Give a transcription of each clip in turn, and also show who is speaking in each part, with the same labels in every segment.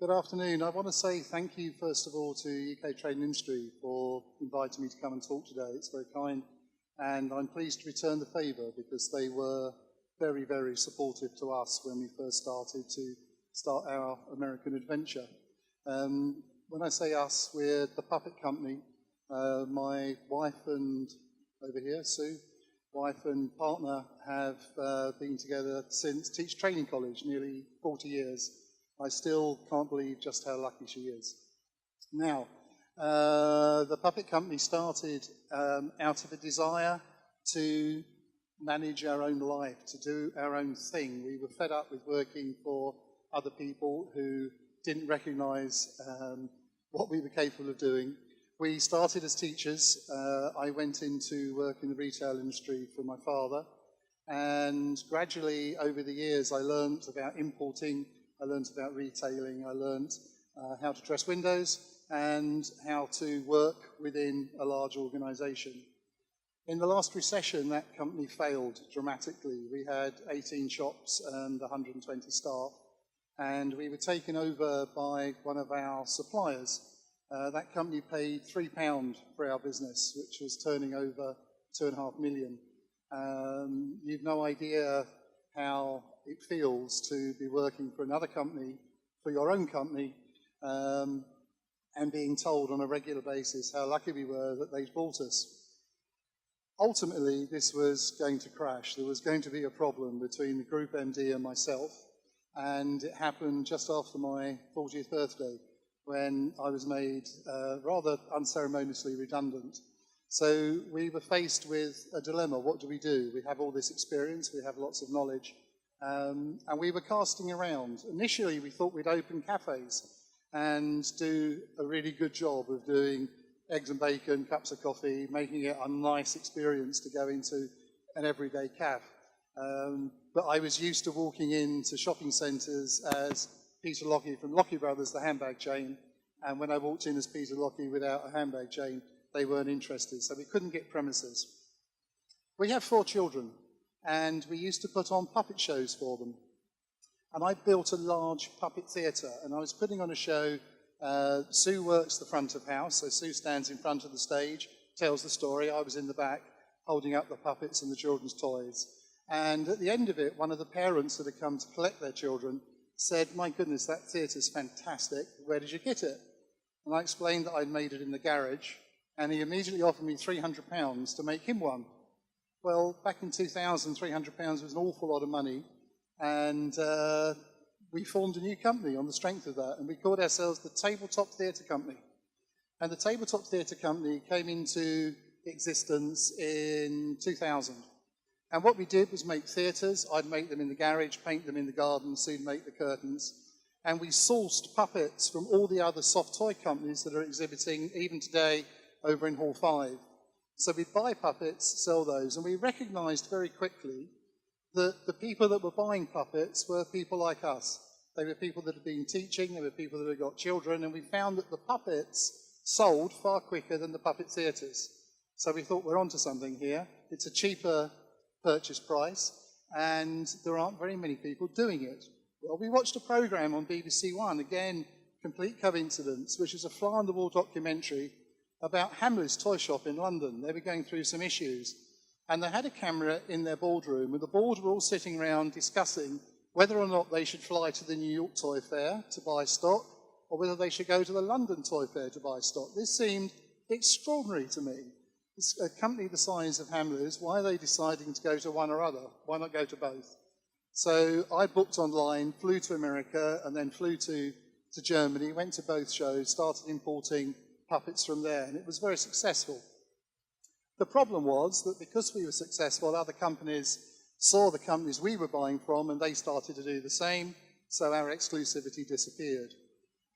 Speaker 1: Good afternoon. I want to say thank you, first of all, to UK Trade and Industry for inviting me to come and talk today. It's very kind, and I'm pleased to return the favour because they were very, very supportive to us when we first started to start our American adventure. When I say us, we're the puppet company. My wife and, over here, Sue, wife and partner have been together since Teach Training College, nearly 40 years. I still can't believe just how lucky she is. Now, the puppet company started out of a desire to manage our own life, to do our own thing. We were fed up with working for other people who didn't recognise what we were capable of doing. We started as teachers. I went into work in the retail industry for my father, and gradually over the years I learned about importing, I learned about retailing, I learned how to dress windows and how to work within a large organisation. In the last recession, that company failed dramatically. We had 18 shops and 120 staff, and we were taken over by one of our suppliers. That company paid £3 for our business, which was turning over 2.5 million. You've no idea how it feels to be working for another company, for your own company, and being told on a regular basis how lucky we were that they'd bought us. Ultimately, this was going to crash. There was going to be a problem between the group MD and myself, and it happened just after my 40th birthday, when I was made rather unceremoniously redundant. So we were faced with a dilemma. What do? We have all this experience, we have lots of knowledge, and we were casting around. Initially, we thought we'd open cafes and do a really good job of doing eggs and bacon, cups of coffee, making it a nice experience to go into an everyday cafe. But I was used to walking into shopping centres as Peter Lockey from Lockey Brothers, the handbag chain, and when I walked in as Peter Lockey without a handbag chain, they weren't interested, so we couldn't get premises. We have 4 children, and we used to put on puppet shows for them. And I built a large puppet theatre, and I was putting on a show. Sue works the front of house, so Sue stands in front of the stage, tells the story. I was in the back, holding up the puppets and the children's toys. And at the end of it, one of the parents that had come to collect their children said, "My goodness, that theatre's fantastic. Where did you get it?" And I explained that I'd made it in the garage, and he immediately offered me £300 to make him one. Well, back in 2000, £300 was an awful lot of money, and we formed a new company on the strength of that, and we called ourselves the Tabletop Theatre Company. And the Tabletop Theatre Company came into existence in 2000. And what we did was make theatres. I'd make them in the garage, paint them in the garden, soon make the curtains. And we sourced puppets from all the other soft toy companies that are exhibiting, even today, over in Hall 5. So we'd buy puppets, sell those, and we recognised very quickly that the people that were buying puppets were people like us. They were people that had been teaching, they were people that had got children, and we found that the puppets sold far quicker than the puppet theatres. So we thought, we're onto something here. It's a cheaper purchase price, and there aren't very many people doing it. Well, we watched a programme on BBC One, again, complete coincidence, which is a fly-on-the-wall documentary about Hamleys toy shop in London. They were going through some issues, and they had a camera in their boardroom, and the board were all sitting around discussing whether or not they should fly to the New York Toy Fair to buy stock, or whether they should go to the London Toy Fair to buy stock. This seemed extraordinary to me. It's a company the size of Hamleys, why are they deciding to go to one or other? Why not go to both? So I booked online, flew to America, and then flew to Germany, went to both shows, started importing puppets from there, and it was very successful. The problem was that because we were successful, other companies saw the companies we were buying from, and they started to do the same, so our exclusivity disappeared.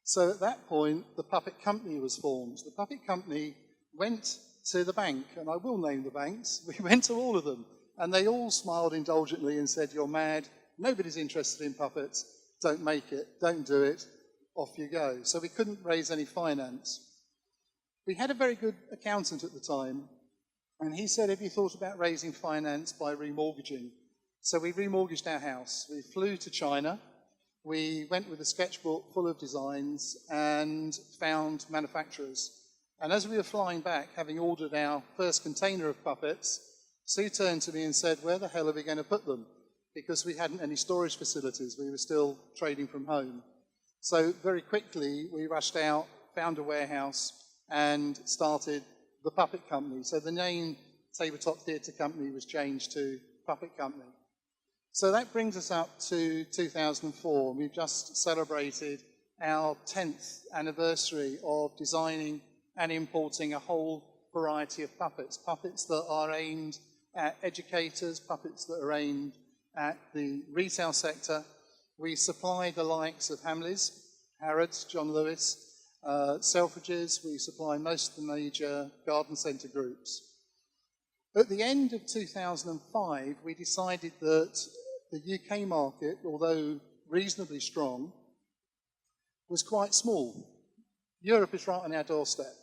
Speaker 1: So at that point, the puppet company was formed. The puppet company went to the bank, and I will name the banks. We went to all of them, and they all smiled indulgently and said, "You're mad, nobody's interested in puppets, don't make it, don't do it, off you go." So we couldn't raise any finance. We had a very good accountant at the time, and he said, "Have you thought about raising finance by remortgaging?" So we remortgaged our house. We flew to China. we went with a sketchbook full of designs and found manufacturers. And as we were flying back, having ordered our first container of puppets, Sue turned to me and said, where the hell are we going to put them? Because we hadn't any storage facilities. We were still trading from home. So very quickly, we rushed out, found a warehouse, and started the Puppet Company. So the name Tabletop Theatre Company was changed to Puppet Company. So that brings us up to 2004. We've just celebrated our 10th anniversary of designing and importing a whole variety of puppets. Puppets that are aimed at educators, puppets that are aimed at the retail sector. We supply the likes of Hamleys, Harrods, John Lewis, Selfridges. We supply most of the major garden centre groups. At the end of 2005, we decided that the UK market, although reasonably strong, was quite small. Europe is right on our doorstep.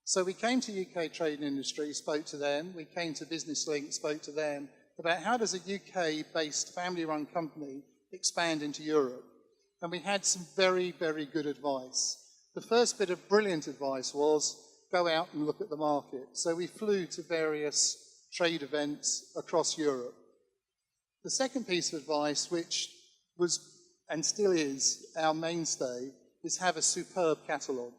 Speaker 1: So we came to UK Trade and Industry, spoke to them. We came to Business Link, spoke to them about how does a UK-based family-run company expand into Europe. And we had some very, very good advice. The first bit of brilliant advice was go out and look at the market. So we flew to various trade events across Europe. The second piece of advice, which was and still is our mainstay, is have a superb catalogue.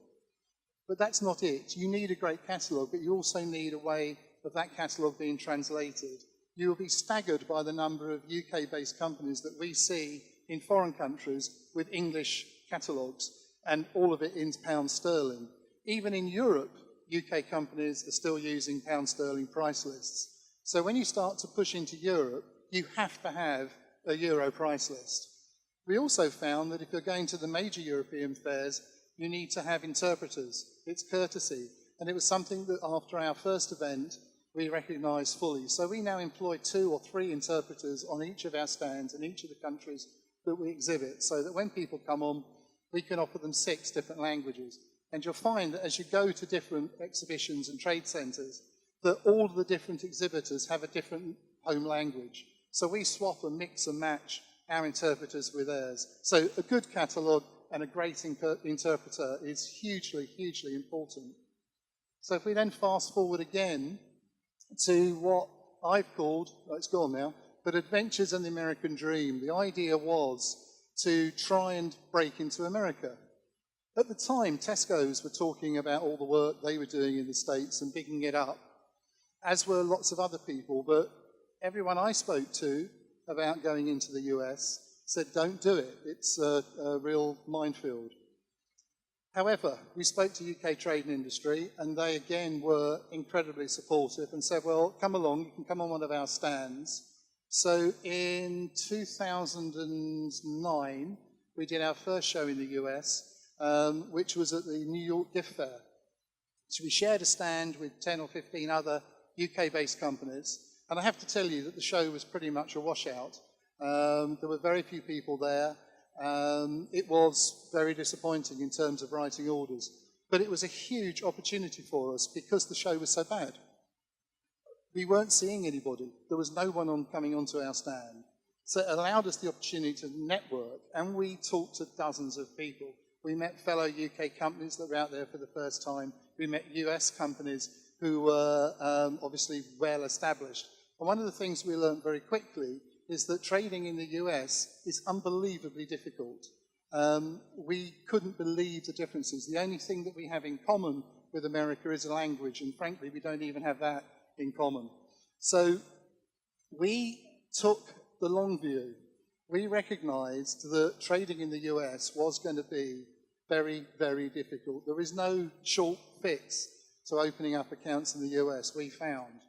Speaker 1: But that's not it. You need a great catalogue, but you also need a way of that catalogue being translated. You will be staggered by the number of UK-based companies that we see in foreign countries with English catalogues, and all of it in pound sterling. Even in Europe, UK companies are still using pound sterling price lists. So when you start to push into Europe, you have to have a euro price list. We also found that if you're going to the major European fairs, you need to have interpreters. It's courtesy. And it was something that after our first event, we recognised fully. So we now employ 2 or 3 interpreters on each of our stands in each of the countries that we exhibit, so that when people come on, we can offer them 6 different languages. And you'll find that as you go to different exhibitions and trade centres, that all of the different exhibitors have a different home language. So we swap and mix and match our interpreters with theirs. So a good catalogue and a great interpreter is hugely, hugely important. So if we then fast forward again to what I've called, well, it's gone now, but Adventures in the American Dream. The idea was to try and break into America. At the time, Tesco's were talking about all the work they were doing in the States and bigging it up, as were lots of other people, but everyone I spoke to about going into the US said, don't do it. It's a real minefield. However, we spoke to UK Trade and Industry, and they again were incredibly supportive and said, well, come along, you can come on one of our stands. So in 2009, we did our first show in the US, which was at the New York Gift Fair. So we shared a stand with 10 or 15 other UK-based companies, and I have to tell you that the show was pretty much a washout. There were very few people there. It was very disappointing in terms of writing orders, but it was a huge opportunity for us because the show was so bad. We weren't seeing anybody. There was no one coming onto our stand. So it allowed us the opportunity to network, and we talked to dozens of people. We met fellow UK companies that were out there for the first time. We met US companies who were obviously well established. And one of the things we learned very quickly is that trading in the US is unbelievably difficult. We couldn't believe the differences. The only thing that we have in common with America is a language, and frankly, we don't even have that in common. So we took the long view. We recognized that trading in the US was going to be very, very difficult. There is no short fix to opening up accounts in the US, we found.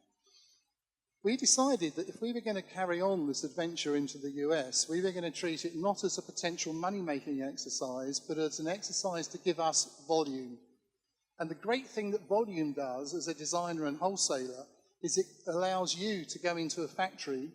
Speaker 1: We decided that if we were going to carry on this adventure into the US, we were going to treat it not as a potential money-making exercise, but as an exercise to give us volume. And the great thing that volume does as a designer and wholesaler is it allows you to go into a factory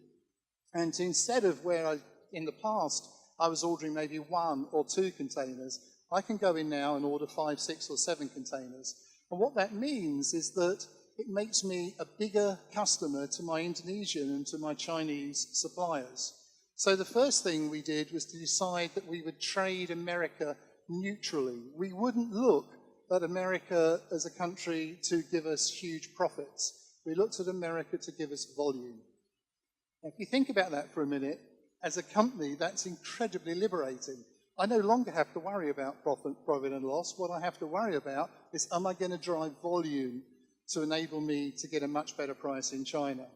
Speaker 1: and instead of where in the past I was ordering maybe 1 or 2 containers, I can go in now and order 5, 6 or 7 containers. And what that means is that it makes me a bigger customer to my Indonesian and to my Chinese suppliers. So the first thing we did was to decide that we would trade America neutrally. We wouldn't look at America as a country to give us huge profits. We looked at America to give us volume. Now, if you think about that for a minute, as a company, that's incredibly liberating. I no longer have to worry about profit and loss. What I have to worry about is, am I going to drive volume to enable me to get a much better price in China?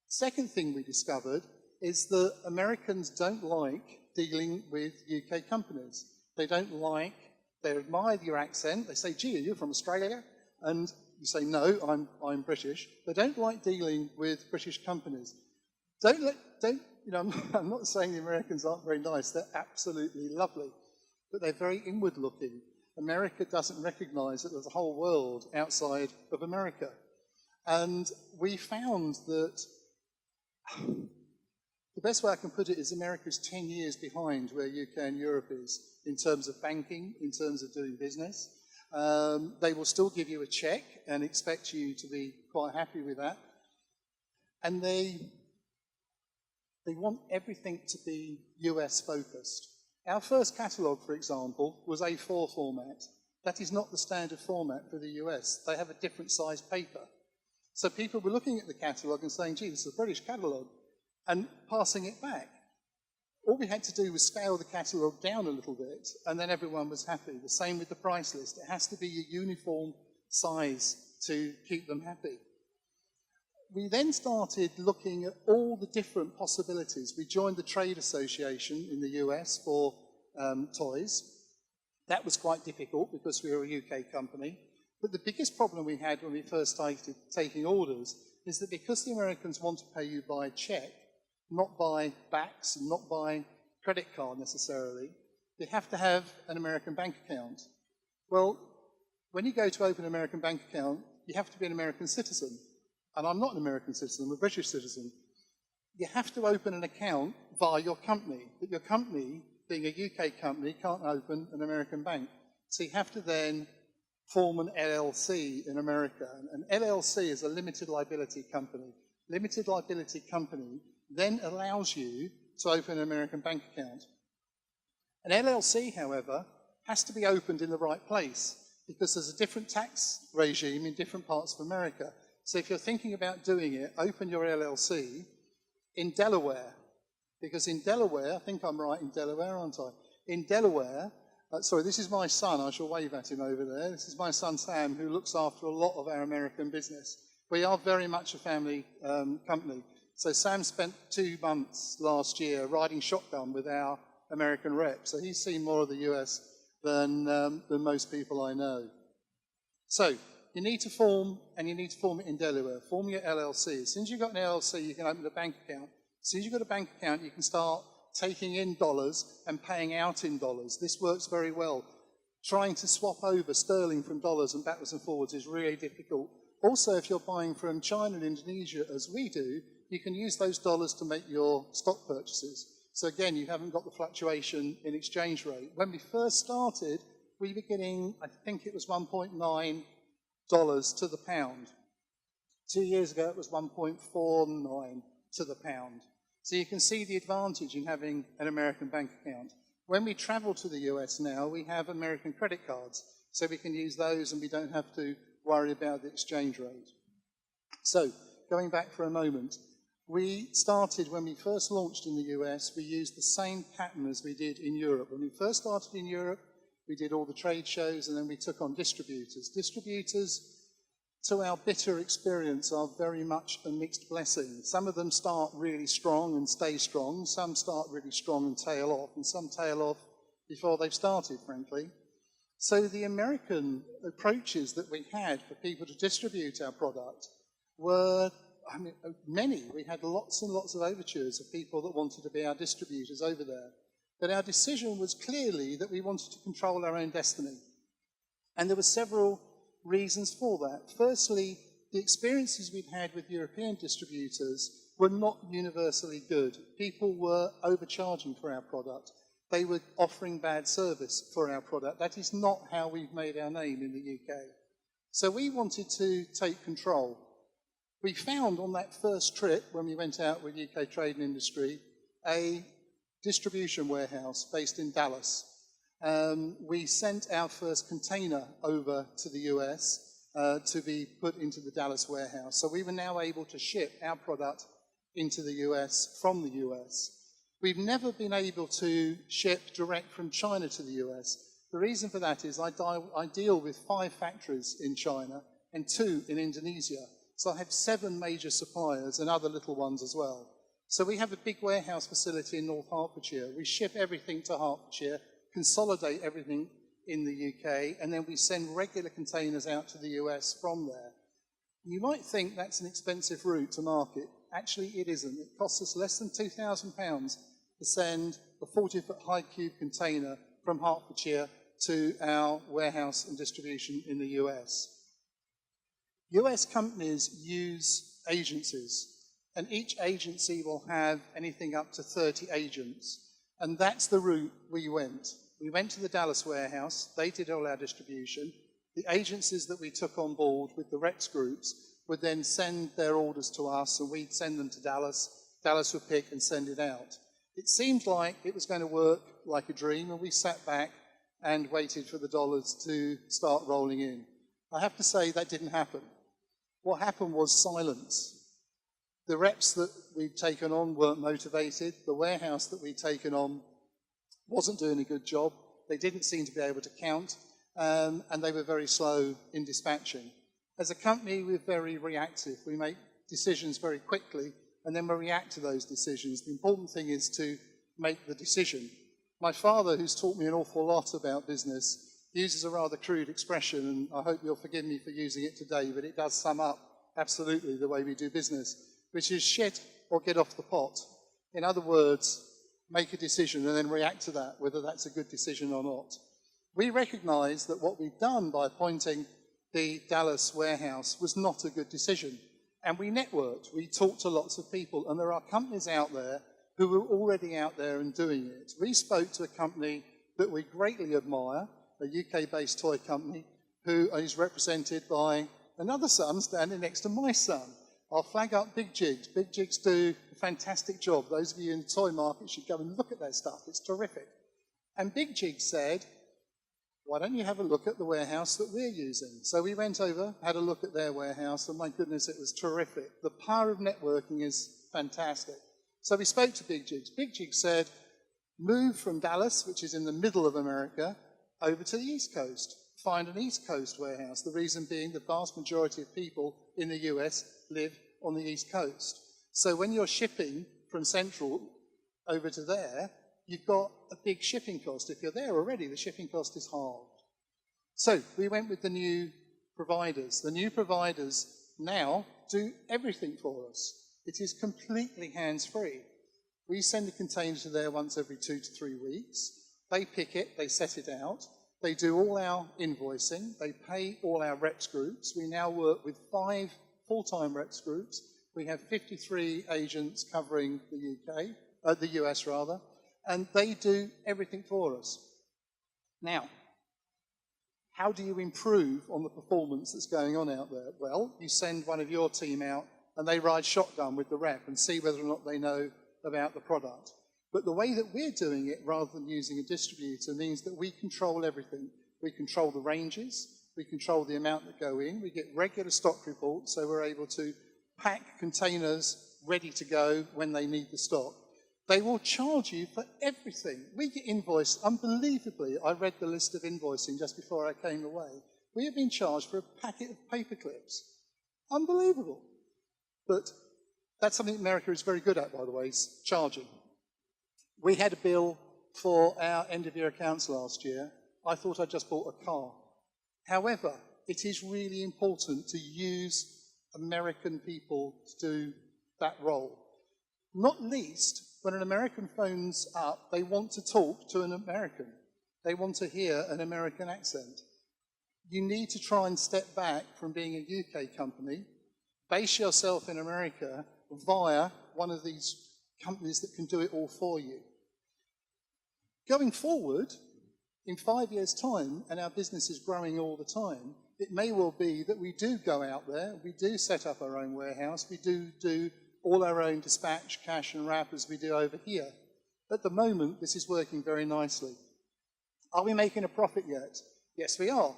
Speaker 1: Second thing we discovered is that Americans don't like dealing with UK companies. They admire your accent. They say, gee, are you from Australia? And you say, no, I'm British. They don't like dealing with British companies. I'm not saying the Americans aren't very nice. They're absolutely lovely. But they're very inward looking. America doesn't recognize that there's a whole world outside of America. And we found that the best way I can put it is America's 10 years behind where UK and Europe is in terms of banking, in terms of doing business. They will still give you a check and expect you to be quite happy with that. And they want everything to be US focused. Our first catalogue, for example, was A4 format. That is not the standard format for the US. They have a different size paper. So people were looking at the catalogue and saying, gee, this is a British catalogue, and passing it back. All we had to do was scale the catalogue down a little bit, and then everyone was happy. The same with the price list. It has to be a uniform size to keep them happy. We then started looking at all the different possibilities. We joined the trade association in the US for toys. That was quite difficult because we were a UK company. But the biggest problem we had when we first started taking orders is that because the Americans want to pay you by check, not by backs, and not by credit card necessarily, you have to have an American bank account. Well, when you go to open an American bank account, you have to be an American citizen. And I'm not an American citizen, I'm a British citizen. You have to open an account via your company, but your company, being a UK company, can't open an American bank. So you have to then form an LLC in America. An LLC is a limited liability company. Limited liability company then allows you to open an American bank account. An LLC, however, has to be opened in the right place because there's a different tax regime in different parts of America. So if you're thinking about doing it, open your LLC in Delaware. Because in Delaware, I think I'm right in Delaware, aren't I? In Delaware, sorry, this is my son. I shall wave at him over there. This is my son, Sam, who looks after a lot of our American business. We are very much a family company. So Sam spent 2 months last year riding shotgun with our American rep. So he's seen more of the US than most people I know. So you need to form, and you need to form it in Delaware. Form your LLC. As soon as you've got an LLC, you can open a bank account. As soon as you've got a bank account, you can start taking in dollars and paying out in dollars. This works very well. Trying to swap over sterling from dollars and backwards and forwards is really difficult. Also, if you're buying from China and Indonesia, as we do, you can use those dollars to make your stock purchases. So again, you haven't got the fluctuation in exchange rate. When we first started, we were getting, I think it was $1.9 to the pound. 2 years ago, it was 1.49 to the pound. So you can see the advantage in having an American bank account. When we travel to the US now, we have American credit cards, so we can use those and we don't have to worry about the exchange rate. So, going back for a moment, we started, when we first launched in the US, we used the same pattern as we did in Europe. When we first started in Europe, we did all the trade shows and then we took on distributors. Distributors, to our bitter experience, are very much a mixed blessing. Some of them start really strong and stay strong. Some start really strong and tail off, and some tail off before they've started, frankly. So the American approaches that we had for people to distribute our product were, many. We had lots and lots of overtures of people that wanted to be our distributors over there. But our decision was clearly that we wanted to control our own destiny. And there were several reasons for that. Firstly, the experiences we'd had with European distributors were not universally good. People were overcharging for our product. They were offering bad service for our product. That is not how we've made our name in the UK. So we wanted to take control. We found on that first trip, when we went out with UK Trade and Industry, a distribution warehouse based in Dallas. We sent our first container over to the US to be put into the Dallas warehouse. So we were now able to ship our product into the US from the US. We've never been able to ship direct from China to the US. The reason for that is I deal with 5 factories in China and 2 in Indonesia. So I have 7 major suppliers and other little ones as well. So we have a big warehouse facility in North Hertfordshire. We ship everything to Hertfordshire, consolidate everything in the UK, and then we send regular containers out to the US from there. You might think that's an expensive route to market. Actually, it isn't. It costs us less than £2,000 to send a 40-foot high cube container from Hertfordshire to our warehouse and distribution in the US. US companies use agencies, and each agency will have anything up to 30 agents. And that's the route we went. We went to the Dallas warehouse, they did all our distribution. The agencies that we took on board with the Rex groups would then send their orders to us, and we'd send them to Dallas. Dallas would pick and send it out. It seemed like it was going to work like a dream, and we sat back and waited for the dollars to start rolling in. I have to say that didn't happen. What happened was silence. The reps that we'd taken on weren't motivated. The warehouse that we'd taken on wasn't doing a good job. They didn't seem to be able to count, and they were very slow in dispatching. As a company, we're very reactive. We make decisions very quickly, and then we react to those decisions. The important thing is to make the decision. My father, who's taught me an awful lot about business, uses a rather crude expression, and I hope you'll forgive me for using it today, but it does sum up absolutely the way we do business, which is shit or get off the pot. In other words, make a decision and then react to that, whether that's a good decision or not. We recognise that what we've done by appointing the Dallas warehouse was not a good decision. And we networked, we talked to lots of people, and there are companies out there who were already out there and doing it. We spoke to a company that we greatly admire, a UK-based toy company, who is represented by another son standing next to my son. I'll flag up Big Jigs. Big Jigs do a fantastic job. Those of you in the toy market should go and look at their stuff. It's terrific. And Big Jigs said, why don't you have a look at the warehouse that we're using? So we went over, had a look at their warehouse, and my goodness, it was terrific. The power of networking is fantastic. So we spoke to Big Jigs. Big Jigs said, move from Dallas, which is in the middle of America, over to the East Coast. Find an East Coast warehouse. The reason being the vast majority of people in the US live on the East Coast. So when you're shipping from Central over to there, you've got a big shipping cost. If you're there already, the shipping cost is halved. So we went with the new providers. The new providers now do everything for us. It is completely hands-free. We send a container to there once every 2 to 3 weeks. They pick it, they set it out. They do all our invoicing. They pay all our reps groups. We now work with 5 full-time reps groups. We have 53 agents covering the US rather, and they do everything for us. Now, how do you improve on the performance that's going on out there? Well, you send one of your team out and they ride shotgun with the rep and see whether or not they know about the product. But the way that we're doing it, rather than using a distributor, means that we control everything. We control the ranges, we control the amount that go in, we get regular stock reports, so we're able to pack containers ready to go when they need the stock. They will charge you for everything. We get invoiced unbelievably. I read the list of invoicing just before I came away. We have been charged for a packet of paper clips. Unbelievable. But that's something America is very good at, by the way, is charging. We had a bill for our end-of-year accounts last year. I thought I'd just bought a car. However, it is really important to use American people to do that role. Not least, when an American phones up, they want to talk to an American. They want to hear an American accent. You need to try and step back from being a UK company, base yourself in America via one of these companies that can do it all for you. Going forward, in 5 years' time, and our business is growing all the time, it may well be that we do go out there, we do set up our own warehouse, we do all our own dispatch, cash and wrap as we do over here. At the moment, this is working very nicely. Are we making a profit yet? Yes, we are.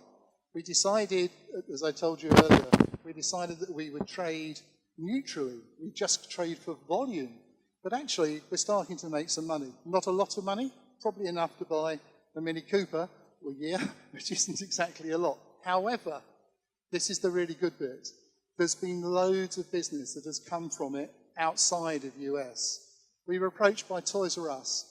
Speaker 1: We decided, as I told you earlier, we decided that we would trade neutrally. We just trade for volume. But actually, we're starting to make some money. Not a lot of money, probably enough to buy a Mini Cooper a year, which isn't exactly a lot. However, this is the really good bit. There's been loads of business that has come from it outside of US. We were approached by Toys R Us.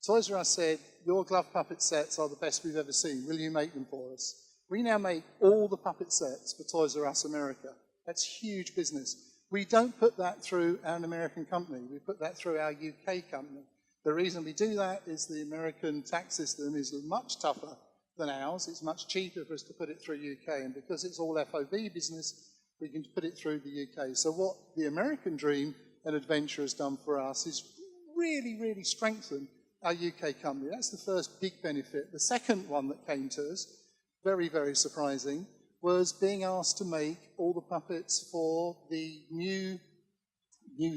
Speaker 1: Toys R Us said, your glove puppet sets are the best we've ever seen. Will you make them for us? We now make all the puppet sets for Toys R Us America. That's huge business. We don't put that through an American company. We put that through our UK company. The reason we do that is the American tax system is much tougher than ours. It's much cheaper for us to put it through UK, and because it's all FOB business, we can put it through the UK. So what the American dream and adventure has done for us is really, really strengthen our UK company. That's the first big benefit. The second one that came to us, very, very surprising, was being asked to make all the puppets for the new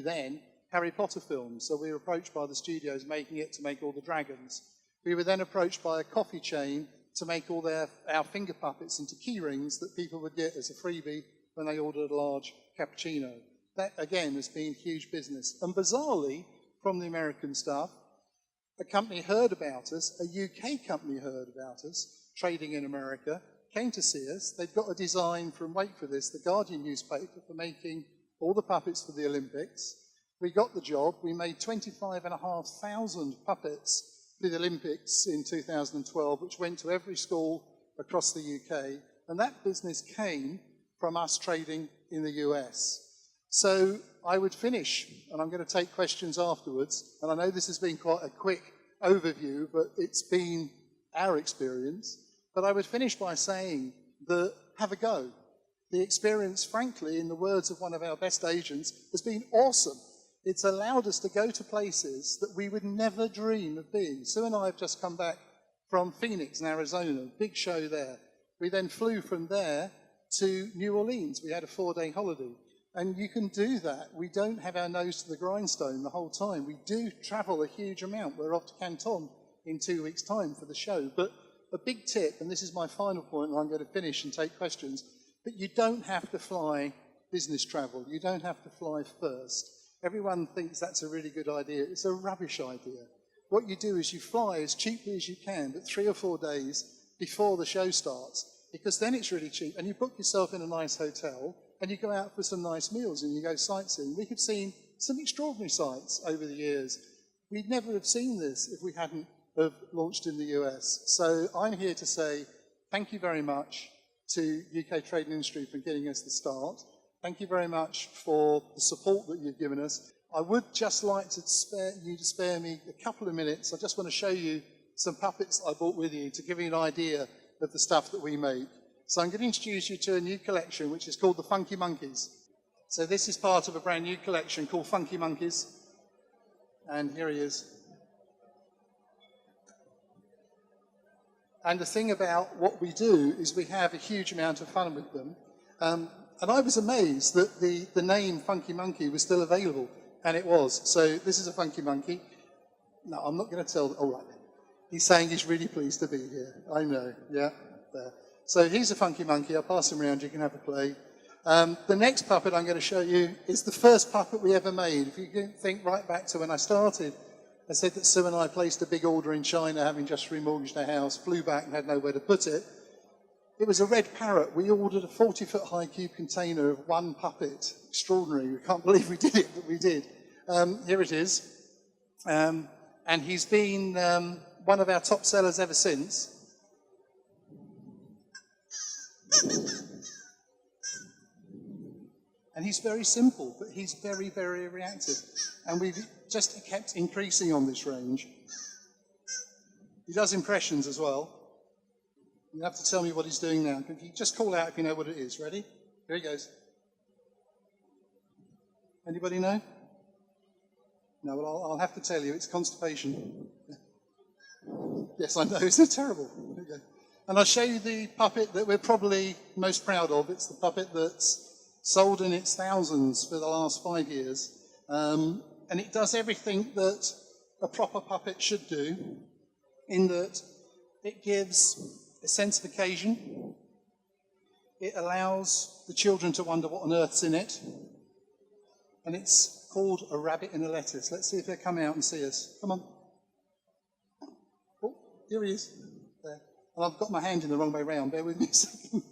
Speaker 1: then, Harry Potter films. So we were approached by the studios making it to make all the dragons. We were then approached by a coffee chain to make all our finger puppets into key rings that people would get as a freebie when they ordered a large cappuccino. That, again, has been huge business. And bizarrely, from the American stuff, a company heard about us, a UK company heard about us, trading in America, came to see us. They've got a design from, wait for this, the Guardian newspaper for making all the puppets for the Olympics. We got the job. We made 25,500 puppets for the Olympics in 2012, which went to every school across the UK. And that business came from us trading in the US. So I would finish, and I'm going to take questions afterwards. And I know this has been quite a quick overview, but it's been our experience. But I would finish by saying that have a go. The experience, frankly, in the words of one of our best agents, has been awesome. It's allowed us to go to places that we would never dream of being. Sue and I have just come back from Phoenix in Arizona, big show there. We then flew from there to New Orleans. We had a 4-day holiday. And you can do that. We don't have our nose to the grindstone the whole time. We do travel a huge amount. We're off to Canton in 2 weeks' time for the show. But a big tip, and this is my final point, and I'm going to finish and take questions, but you don't have to fly business travel. You don't have to fly first. Everyone thinks that's a really good idea. It's a rubbish idea. What you do is you fly as cheaply as you can, but 3 or 4 days before the show starts, because then it's really cheap, and you book yourself in a nice hotel, and you go out for some nice meals, and you go sightseeing. We have seen some extraordinary sights over the years. We'd never have seen this if we hadn't have launched in the US. So I'm here to say thank you very much to UK Trade and Industry for getting us the start. Thank you very much for the support that you've given us. I would just like to spare me a couple of minutes. I just want to show you some puppets I brought with you to give you an idea of the stuff that we make. So I'm going to introduce you to a new collection which is called the Funky Monkeys. So this is part of a brand new collection called Funky Monkeys. And here he is. And the thing about what we do is we have a huge amount of fun with them. And I was amazed that the name Funky Monkey was still available, and it was. So this is a Funky Monkey. No, I'm not going to tell. All right. He's saying he's really pleased to be here. I know. Yeah, there. So he's a Funky Monkey. I'll pass him around. You can have a play. The next puppet I'm going to show you is the first puppet we ever made. If you can think right back to when I started, I said that Sue and I placed a big order in China, having just remortgaged our house, flew back and had nowhere to put it. It was a red parrot. We ordered a 40-foot high cube container of one puppet. Extraordinary. We can't believe we did it, but we did. Here it is. And he's been one of our top sellers ever since. And he's very simple, but he's very, very reactive. And we've just kept increasing on this range. He does impressions as well. You have to tell me what he's doing now. Can you just call out if you know what it is? Ready? Here he goes. Anybody know? No, well, I'll have to tell you. It's constipation. Yes, I know. Isn't it terrible? Here we go. And I'll show you the puppet that we're probably most proud of. It's the puppet that's sold in its thousands for the last 5 years. And it does everything that a proper puppet should do, in that it gives a sense of occasion, it allows the children to wonder what on earth's in it, and it's called A Rabbit in a Lettuce. Let's see if they come out and see us. Come on. Oh, here he is. There. And I've got my hand in the wrong way round. Bear with me a second.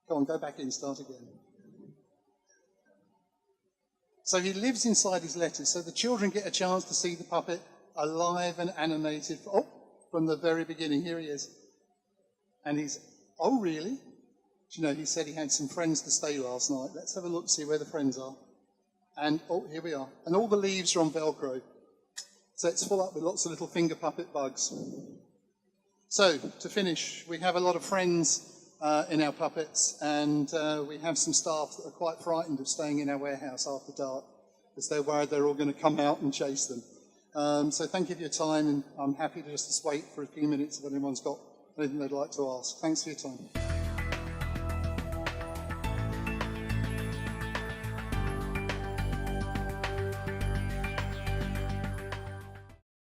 Speaker 1: Go on, go back in, start again. So he lives inside his lettuce, so the children get a chance to see the puppet alive and animated from the very beginning. Here he is. And he's, oh really? Do you know, he said he had some friends to stay last night. Let's have a look, see where the friends are. And, oh, here we are. And all the leaves are on Velcro. So it's full up with lots of little finger puppet bugs. So, to finish, we have a lot of friends in our puppets, and we have some staff that are quite frightened of staying in our warehouse after dark, because they're worried they're all going to come out and chase them. So thank you for your time, and I'm happy to just wait for a few minutes if anyone's got anything they'd like to ask. Thanks for your time.